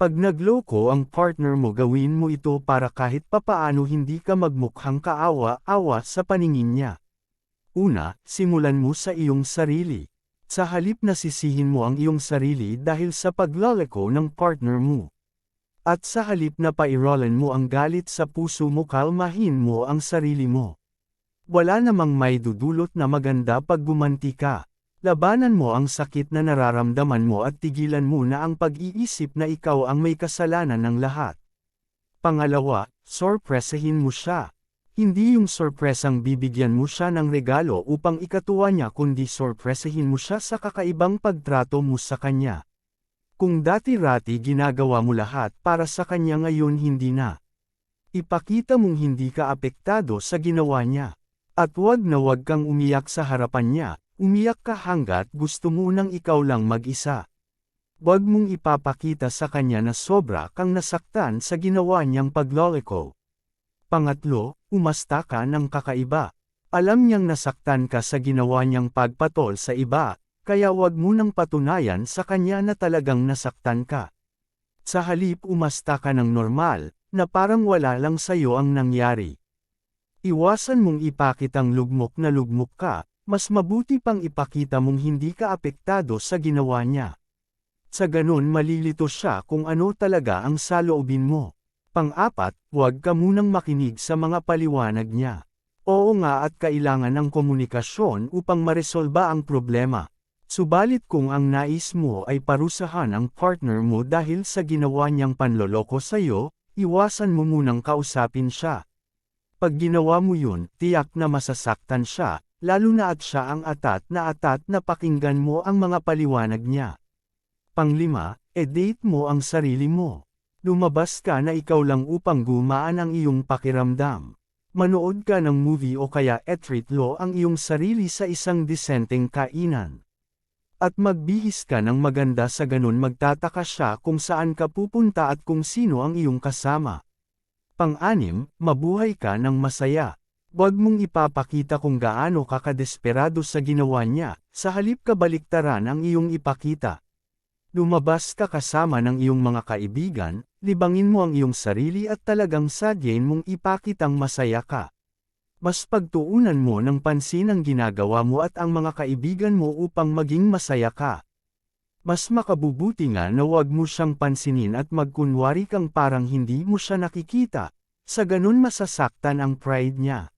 Pag nagloko ang partner mo, gawin mo ito para kahit papaano hindi ka magmukhang kaawa-awa sa paningin niya. Una, simulan mo sa iyong sarili. Sa halip na sisihin mo ang iyong sarili dahil sa pagloloko ng partner mo. At sa halip na pairolan mo ang galit sa puso mo, kalmahin mo ang sarili mo. Wala namang may dudulot na maganda pag gumanti ka. Labanan mo ang sakit na nararamdaman mo at tigilan mo na ang pag-iisip na ikaw ang may kasalanan ng lahat. Pangalawa, sorpresahin mo siya. Hindi yung sorpresang bibigyan mo siya ng regalo upang ikatuwa niya, kundi sorpresahin mo siya sa kakaibang pagtrato mo sa kanya. Kung dati-rati ginagawa mo lahat para sa kanya, ngayon hindi na. Ipakita mong hindi ka apektado sa ginawa niya. At wag kang umiyak sa harapan niya. Umiyak ka hanggat gusto mo nang ikaw lang mag-isa. Wag mong ipapakita sa kanya na sobra kang nasaktan sa ginawa niyang pagloloko. Pangatlo, umasta ka ng kakaiba. Alam niyang nasaktan ka sa ginawa niyang pagpatol sa iba, kaya wag mo nang patunayan sa kanya na talagang nasaktan ka. Sa halip, umasta ka ng normal, na parang wala lang sa'yo ang nangyari. Iwasan mong ipakitang lugmok na lugmok ka. Mas mabuti pang ipakita mong hindi ka apektado sa ginawa niya. Sa ganun malilito siya kung ano talaga ang saloobin mo. Pang-apat, huwag ka munang makinig sa mga paliwanag niya. Oo nga, at kailangan ng komunikasyon upang maresolba ang problema. Subalit kung ang nais mo ay parusahan ang partner mo dahil sa ginawa niyang panloloko sa'yo, iwasan mo munang kausapin siya. Pag ginawa mo yun, tiyak na masasaktan siya. Lalo na at siya ang atat na pakinggan mo ang mga paliwanag niya. Panglima, edit mo ang sarili mo. Lumabas ka na ikaw lang upang gumaan ang iyong pakiramdam. Manood ka ng movie o kaya treat lo ang iyong sarili sa isang disenteng kainan. At magbihis ka ng maganda, sa ganun magtataka siya kung saan ka pupunta at kung sino ang iyong kasama. Pang-anim, mabuhay ka ng masaya. Huwag mong ipapakita kung gaano ka kadesperado sa ginawa niya, sa halip kabaliktaran ang iyong ipakita. Lumabas ka kasama ng iyong mga kaibigan, libangin mo ang iyong sarili at talagang sadyain mong ipakitang masaya ka. Mas pagtuunan mo ng pansin ang ginagawa mo at ang mga kaibigan mo upang maging masaya ka. Mas makabubuti nga na huwag mo siyang pansinin at magkunwari kang parang hindi mo siya nakikita, sa ganun masasaktan ang pride niya.